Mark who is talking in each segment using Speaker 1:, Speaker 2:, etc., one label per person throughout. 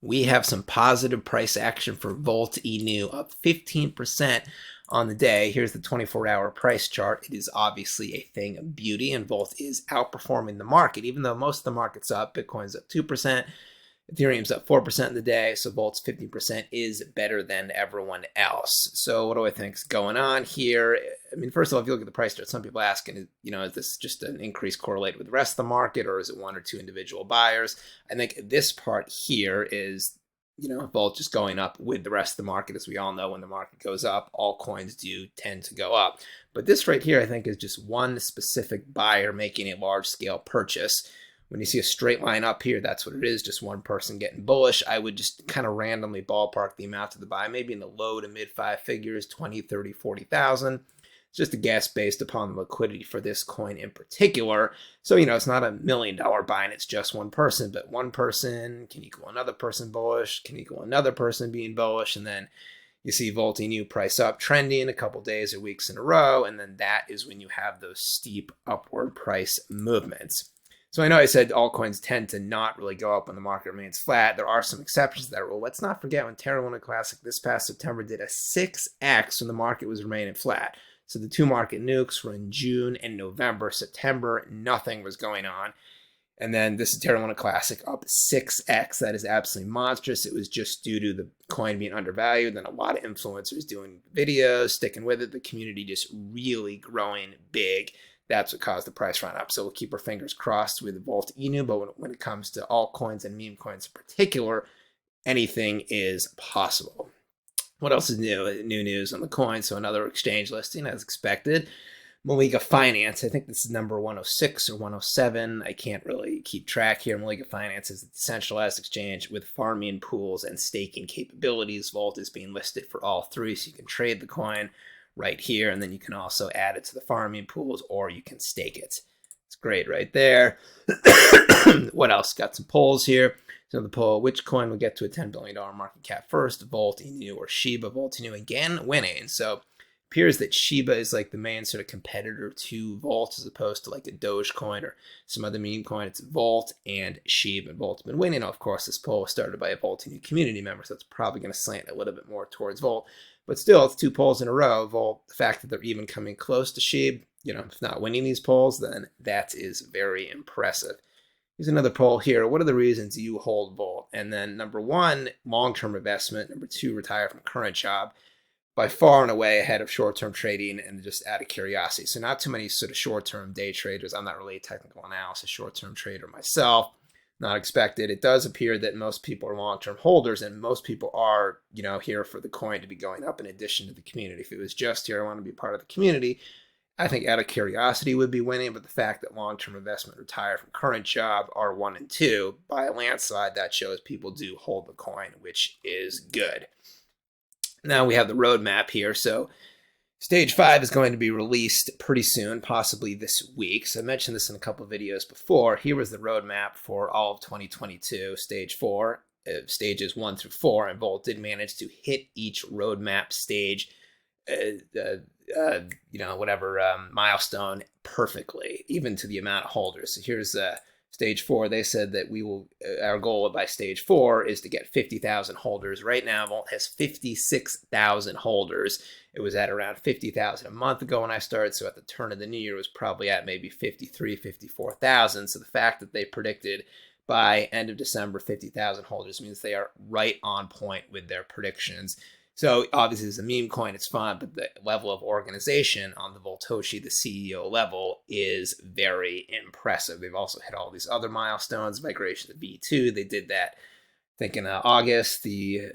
Speaker 1: We have some positive price action for Volt ENU, up 15% on the day. Here's the 24-hour price chart. It is obviously a thing of beauty, and Volt is outperforming the market. Even though most of the market's up, Bitcoin's up 2%, Ethereum's up 4% in the day, so Volt's 50% is better than everyone else. So what do I think is going on here? I mean, first of all, if you look at the price chart, some people are asking, is this just an increase correlated with the rest of the market, or is it one or two individual buyers? I think this part here is, Volt just going up with the rest of the market. As we all know, when the market goes up, all coins do tend to go up. But this right here, I think, is just one specific buyer making a large-scale purchase. When you see a straight line up here, that's what it is, just one person getting bullish. I would just kind of randomly ballpark the amount of the buy, maybe in the low to mid five figures, 20, 30, 40,000. It's just a guess based upon the liquidity for this coin in particular. So, it's not $1 million buy and it's just one person, but one person can equal another person bullish, can equal another person being bullish, and then you see Volt ENU price up, trending a couple days or weeks in a row, and then that is when you have those steep upward price movements. So I know I said altcoins tend to not really go up when the market remains flat. There are some exceptions to that rule. Let's not forget when Terra Luna Classic this past September did a 6x when the market was remaining flat. So the two market nukes were in June and November. September, nothing was going on. And then this is Terra Luna Classic up 6x. That is absolutely monstrous. It was just due to the coin being undervalued. Then a lot of influencers doing videos, sticking with it. The community just really growing big. That's what caused the price run up. So we'll keep our fingers crossed with Volt ENU. But when it comes to altcoins and meme coins in particular, anything is possible. What else is new? New news on the coin. So another exchange listing as expected. Maliga Finance, I think this is number 106 or 107. I can't really keep track here. Maliga Finance is a decentralized exchange with farming pools and staking capabilities. Volt is being listed for all three, so you can trade the coin right here, and then you can also add it to the farming pools, or you can stake it. It's great right there. What else? Got some polls here. So the poll, which coin will get to a $10 billion market cap first? Volt ENU or Shiba? Volt ENU again winning. So appears that Shiba is like the main sort of competitor to Volt, as opposed to like a Dogecoin or some other meme coin. It's Volt and Shiba, and Volt's been winning. Of course, this poll was started by a Volt ENU community member, so it's probably going to slant a little bit more towards Volt. But still, it's two polls in a row. Volt, the fact that they're even coming close to Shiba, if not winning these polls, then that is very impressive. Here's another poll here. What are the reasons you hold Volt? And then number one, long-term investment. Number two, retire from current job. By far and away ahead of short-term trading, and just out of curiosity. So not too many sort of short-term day traders. I'm not really a technical analysis short-term trader myself. Not expected. It does appear that most people are long-term holders, and most people are, here for the coin to be going up in addition to the community. If it was just here, I want to be part of the community, I think out of curiosity would be winning, but the fact that long-term investment, retire from current job are 1 and 2 by a landslide, that shows people do hold the coin, which is good. Now we have the roadmap here. So Stage 5 is going to be released pretty soon, possibly this week. So I mentioned this in a couple of videos before. Here was the roadmap for all of 2022, Stage 4, stages 1 through 4, and Volt did manage to hit each roadmap stage, milestone perfectly, even to the amount of holders. So here's Stage 4. They said that our goal by Stage 4 is to get 50,000 holders. Right now, Volt has 56,000 holders. It was at around 50,000 a month ago when I started, so at the turn of the new year, it was probably at maybe 53, 54,000. So the fact that they predicted by end of December 50,000 holders means they are right on point with their predictions. So obviously, as a meme coin, it's fun, but the level of organization on the Voltoshi, the CEO level, is very impressive. They've also hit all these other milestones, migration to V2. They did that, I think, in August. The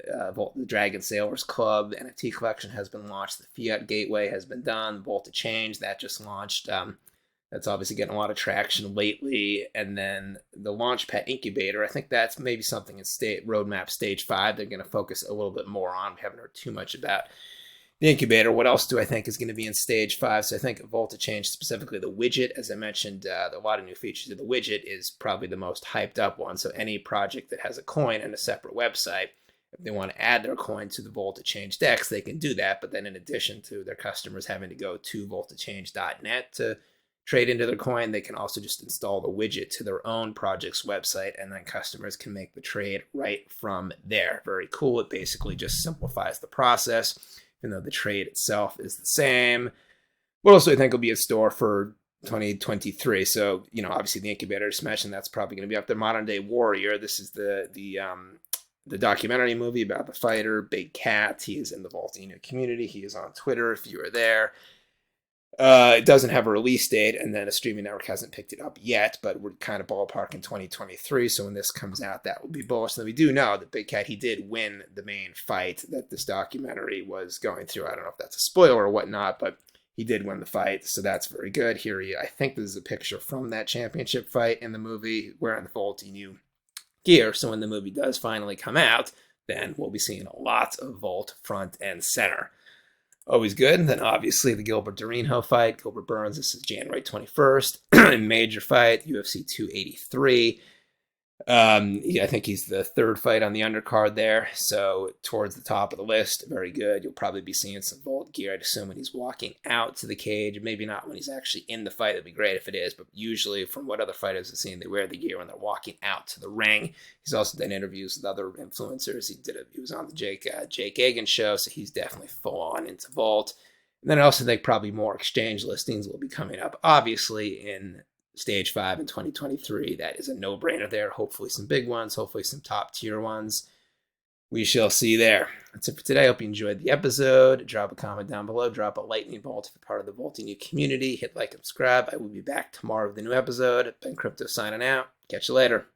Speaker 1: Dragon Sailors Club, the NFT collection has been launched. The Fiat Gateway has been done. Volta Change, that just launched. That's obviously getting a lot of traction lately. And then the Launchpad Incubator, I think that's maybe something in roadmap Stage 5 they're going to focus a little bit more on. We haven't heard too much about the incubator. What else do I think is going to be in Stage 5? So I think Volta Change, specifically the widget, as I mentioned, a lot of new features of the widget is probably the most hyped up one. So any project that has a coin and a separate website, if they want to add their coin to the Volta Change DEX, they can do that. But then in addition to their customers having to go to voltachange.net to trade into their coin, they can also just install the widget to their own project's website, and then customers can make the trade right from there. Very cool. It basically just simplifies the process, even though the trade itself is the same. What else do I think will be in store for 2023? So, obviously the incubator, I just mentioned, that's probably going to be up there. Modern Day Warrior. This is the documentary movie about the fighter, Big Cat. He is in the Vault community. He is on Twitter if you are there. It doesn't have a release date, and then a streaming network hasn't picked it up yet, but we're kind of ballpark in 2023. So when this comes out, that will be bullish. And we do know that Big Cat, he did win the main fight that this documentary was going through. I don't know if that's a spoiler or whatnot, but he did win the fight, so that's very good. Here, I think this is a picture from that championship fight in the movie wearing the Vault gear. So when the movie does finally come out, then we'll be seeing lots of Vault front and center. Always good. And then obviously the Gilbert Durinho fight. Gilbert Burns, this is January 21st. Major fight, UFC 283. I think he's the third fight on the undercard there. So towards the top of the list. Very good. You'll probably be seeing some Vault gear, I'd assume, when he's walking out to the cage. Maybe not when he's actually in the fight. That'd be great if it is. But usually from what other fighters have seen, they wear the gear when they're walking out to the ring. He's also done interviews with other influencers. He was on the Jake Hagan show. So he's definitely full on into Vault. And then I also think probably more exchange listings will be coming up. Obviously in Stage 5 in 2023. That is a no-brainer there. Hopefully some big ones, hopefully some top-tier ones. We shall see there. That's it for today. I hope you enjoyed the episode. Drop a comment down below. Drop a lightning bolt if you're part of the Vaulting community. Hit like and subscribe. I will be back tomorrow with a new episode. Ben Crypto signing out. Catch you later.